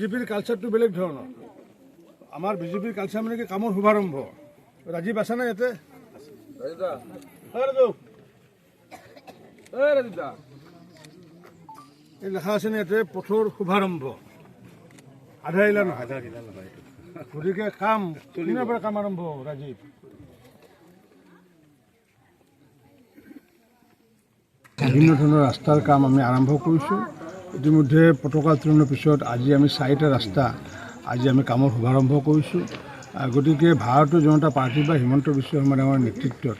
বিজেপিৰ কালচাৰটো বেলেগ ধৰণৰ। আমাৰ বিজেপিৰ কালচাৰ মানে কি কামৰ শুভাৰম্ভ। ৰাজীৱ আছে না ইয়াতে? এই লেখা আছে নে ইয়াতে পথৰ শুভাৰম্ভ, আধা ইলা নহয়। গতিকে কাম কোনে পৰা কাম আৰম্ভ হ'ব? ৰাজীৱ বিভিন্ন ধৰণৰ ৰাস্তাৰ কাম আমি আৰম্ভ কৰিছোঁ। ইতিমধ্যে পতাকা উত্তোলনৰ পিছত আজি আমি 4টা ৰাস্তা আজি আমি কামৰ শুভাৰম্ভ কৰিছোঁ। গতিকে ভাৰতীয় জনতা পাৰ্টি বা হিমন্ত বিশ্ব শৰ্মা ডাঙৰ নেতৃত্বত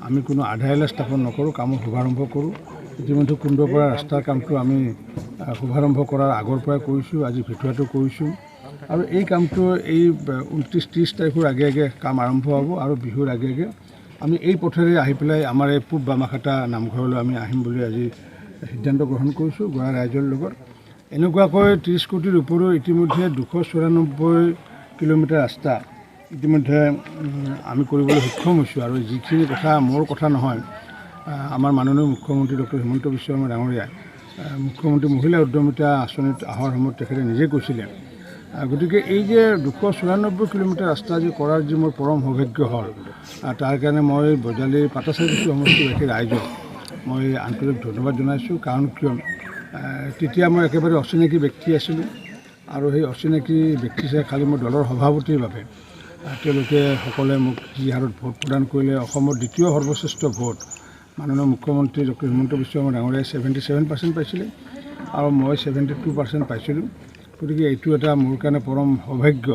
আমি কোনো আধা ইলা স্থাপন নকৰোঁ, কামৰ শুভাৰম্ভ কৰোঁ। ইতিমধ্যে কুণ্ডপাৰা ৰাস্তাৰ কামটো আমি শুভাৰম্ভ কৰাৰ আগৰ পৰাই কৰিছোঁ, আজি ভিতৰুৱাটো কৰিছোঁ। আৰু এই কামটো এই 29-30 তাৰিখৰ আগে আগে কাম আৰম্ভ হ'ব আৰু বিহুৰ আগে আগে আমি এই পথেৰে আহি পেলাই আমাৰ এই পূব বামাখাটা নামঘৰলৈ আমি আহিম বুলি আজি সিদ্ধান্ত গ্ৰহণ কৰিছোঁ গোৱা ৰাইজৰ লগত। এনেকুৱাকৈ 30 কোটিৰ ওপৰত ইতিমধ্যে 294 কিলোমিটাৰ ৰাস্তা ইতিমধ্যে আমি কৰিবলৈ সক্ষম হৈছোঁ। আৰু যিখিনি কথা মোৰ কথা নহয়, আমাৰ মাননীয় মুখ্যমন্ত্ৰী ডক্টৰ হিমন্ত বিশ্ব শৰ্মা ডাঙৰীয়াই মুখ্যমন্ত্ৰী মহিলা উদ্যমিতা আঁচনিত অহাৰ সময়ত তেখেতে নিজে কৈছিলে। গতিকে এই যে 294 কিলোমিটাৰ ৰাস্তা যে কৰাৰ যি মোৰ পৰম সৌভাগ্য হ'ল, তাৰ কাৰণে মই বজালীৰ পাটাচাৰিকুছি সমষ্টিবাসী ৰাইজক মই আন্তৰিক ধন্যবাদ জনাইছোঁ। কাৰণ কিয় তেতিয়া মই একেবাৰে অচিনাকি ব্যক্তি আছিলোঁ আৰু সেই অচিনাকি ব্যক্তি চাই খালী মোৰ দলৰ সভাপতিৰ বাবে তেওঁলোকে সকলোৱে মোক যি হাৰত ভোট প্ৰদান কৰিলে, অসমৰ দ্বিতীয় সৰ্বশ্ৰেষ্ঠ ভোট মাননীয় মুখ্যমন্ত্ৰী ডক্টৰ হিমন্ত বিশ্ব শৰ্মা ডাঙৰীয়াই 77% পাইছিলে আৰু মই 72% পাইছিলোঁ। গতিকে এইটো এটা মোৰ কাৰণে পৰম সৌভাগ্য,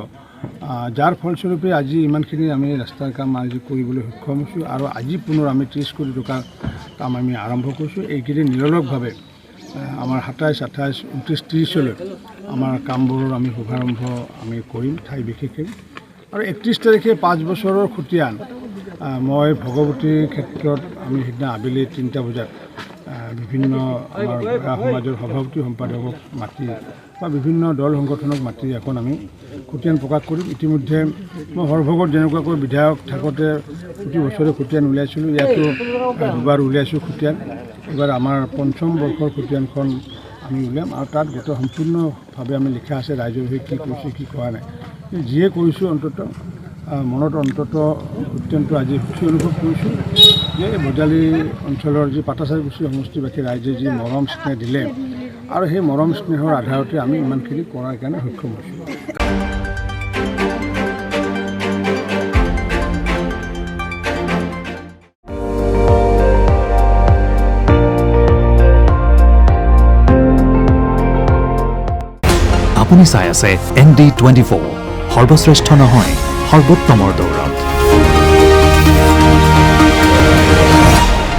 যাৰ ফলস্বৰূপে আজি ইমানখিনি আমি ৰাস্তাৰ কাম আজি কৰিবলৈ সক্ষম হৈছোঁ। আৰু আজি পুনৰ আমি 30 কোটি টকাৰ কাম আমি আৰম্ভ কৰিছোঁ। এইকেইদিন নিৰলসভাৱে আমাৰ 27, 28, 29, 30লৈ আমাৰ কামবোৰৰ আমি শুভাৰম্ভ আমি কৰিম ঠাই বিশেষে। আৰু 31 তাৰিখে 5 বছৰৰ খতিয়ান মই ভগৱতীৰ ক্ষেত্ৰত আমি সিদিনা আবেলি 3টা বজাত বিভিন্ন আমাৰ সমাজৰ সভাপতি সম্পাদকক মাতি বা বিভিন্ন দল সংগঠনক মাতি এখন আমি খতিয়ান প্ৰকাশ কৰিম। ইতিমধ্যে মই সৰভোগত যেনেকুৱাকৈ বিধায়ক থাকোঁতে প্ৰতি বছৰে খতিয়ান উলিয়াইছিলোঁ, ইয়াতো দুবাৰ উলিয়াইছোঁ খতিয়ান। এইবাৰ আমাৰ 5ম বৰ্ষৰ খতিয়ানখন আমি উলিয়াম আৰু তাত গোটেই সম্পূৰ্ণভাৱে আমি লিখা আছে ৰাইজৰ হৈ কি কৰিছোঁ কি কৰা নাই। যিয়ে কৰিছোঁ অন্ততঃ মনত অত্যন্ত আজি সুখী অনুভৱ কৰিছোঁ যে বজালী অঞ্চলৰ যি পাটাচাৰিকুছি সমষ্টিবাসী ৰাইজে যি মৰম স্নেহ দিলে আৰু সেই মৰম স্নেহৰ আধাৰতে আমি ইমানখিনি কৰাৰ কাৰণে সক্ষম হৈছোঁ। আপুনি চাই আছে ND24, সৰ্বশ্ৰেষ্ঠ নহয় সৰ্বোত্তমৰ দৌৰত।